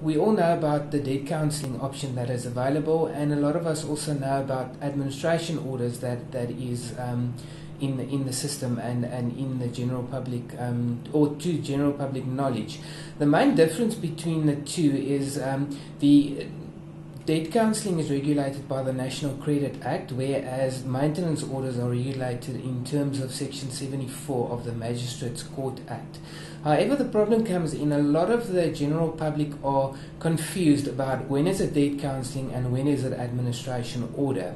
We all know about the debt counselling option that is available, and a lot of us also know about administration orders that is in the system and in the general public, or to general public knowledge. The main difference between the two is the debt counselling is regulated by the National Credit Act, whereas maintenance orders are regulated in terms of Section 74 of the Magistrates Court Act. However, the problem comes in a lot of the general public are confused about when is it debt counselling and when is it administration order,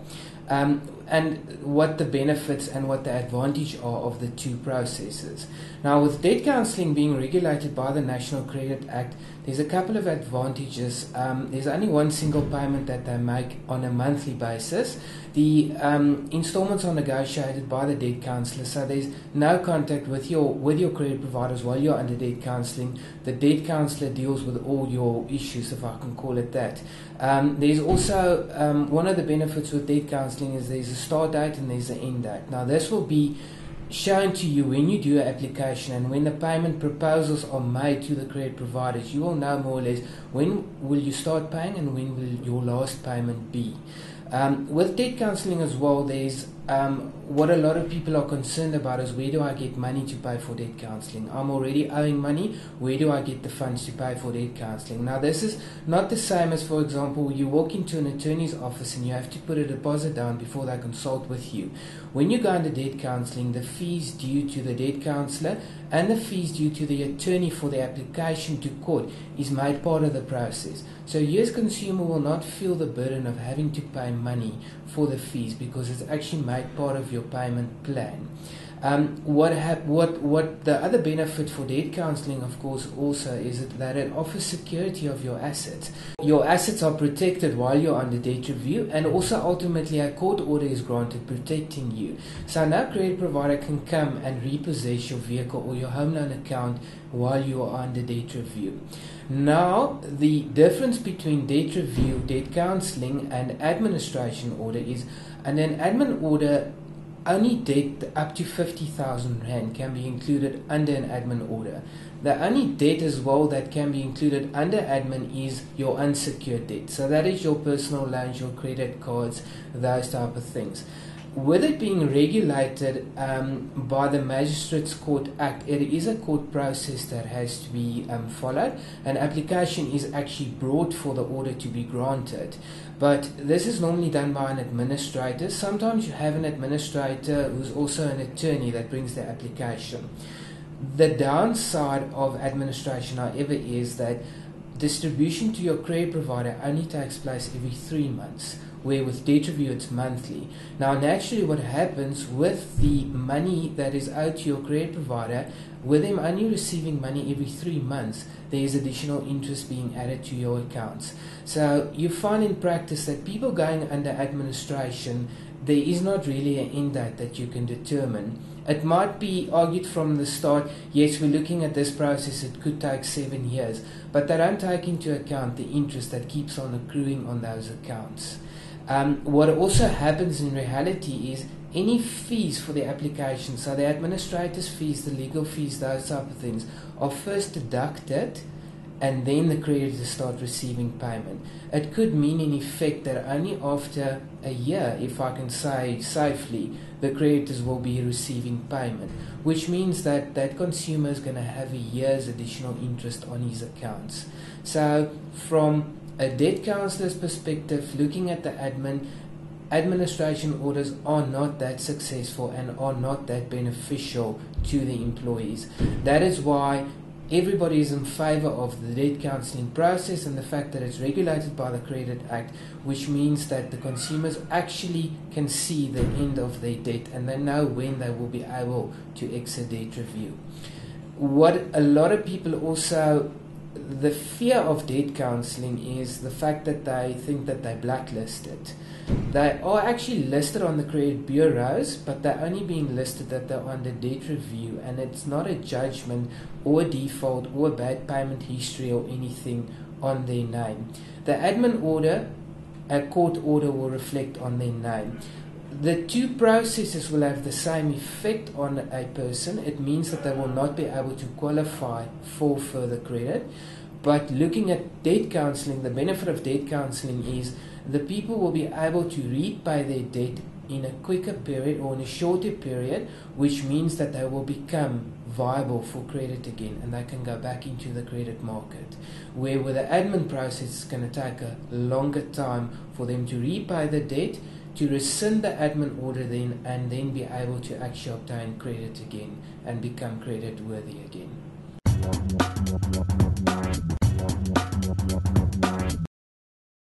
and what the benefits and what the advantage are of the two processes. Now, with debt counselling being regulated by the National Credit Act, there's a couple of advantages. There's only one single payment that they make on a monthly basis. The installments are negotiated by the debt counsellor, so there's no contact with your credit providers while you're under debt counselling. The debt counsellor deals with all your issues, if I can call it that. There's also one of the benefits with debt counselling is there's a start date and there's an end date. Now, this will be shown to you when you do an application, and when the payment proposals are made to the credit providers, you will know more or less when will you start paying and when will your last payment be. With debt counselling as well, there's what a lot of people are concerned about is, where do I get money to pay for debt counselling? I'm already owing money, where do I get the funds to pay for debt counselling? Now, this is not the same as, for example, you walk into an attorney's office and you have to put a deposit down before they consult with you. When you go into debt counselling, the fees due to the debt counsellor and the fees due to the attorney for the application to court is made part of the process. So you as consumer will not feel the burden of having to pay money for the fees, because it's actually made part of your payment plan. What the other benefit for debt counselling, of course, also is that it offers security of your assets. Your assets are protected while you're under debt review, and also ultimately a court order is granted protecting you. So no credit provider can come and repossess your vehicle or your home loan account while you are under debt review. Now, the difference between debt review, debt counselling and administration order is, and an admin order, only debt up to 50,000 Rand can be included under an admin order. The only debt as well that can be included under admin is your unsecured debt. So that is your personal loans, your credit cards, those type of things. With it being regulated by the Magistrates Court Act, it is a court process that has to be followed. An application is actually brought for the order to be granted. But this is normally done by an administrator. Sometimes you have an administrator who's also an attorney that brings the application. The downside of administration, however, is that distribution to your credit provider only takes place every 3 months, where with debt review it's monthly. Now, naturally, what happens with the money that is owed to your credit provider, with them only receiving money every 3 months, there is additional interest being added to your accounts. So you find in practice that people going under administration, there is not really an end date that you can determine. It might be argued from the start, yes, we're looking at this process, it could take 7 years, but they don't take into account the interest that keeps on accruing on those accounts. What also happens in reality is any fees for the application, so the administrator's fees, the legal fees, those type of things, are first deducted, and then the creditors start receiving payment. It could mean in effect that only after a year, if I can say safely, the creditors will be receiving payment, which means that that consumer is going to have a year's additional interest on his accounts. So from a debt counsellor's perspective, looking at the administration orders are not that successful and are not that beneficial to the employees. That is why everybody is in favour of the debt counselling process and the fact that it's regulated by the Credit Act, which means that the consumers actually can see the end of their debt and they know when they will be able to exit debt review. What a lot of people also, the fear of debt counselling is the fact that they think that they're blacklisted. They are actually listed on the credit bureaus, but they're only being listed that they're under debt review, and it's not a judgment or a default or a bad payment history or anything on their name. The admin order, a court order, will reflect on their name. the two processes will have the same effect on a person. It means that they will not be able to qualify for further credit. But looking at debt counselling, the benefit of debt counselling is the people will be able to repay their debt in a quicker period or in a shorter period, which means that they will become viable for credit again and they can go back into the credit market. Where with the admin process, it's going to take a longer time for them to repay the debt, to rescind the admin order then, and then be able to actually obtain credit again and become credit worthy again.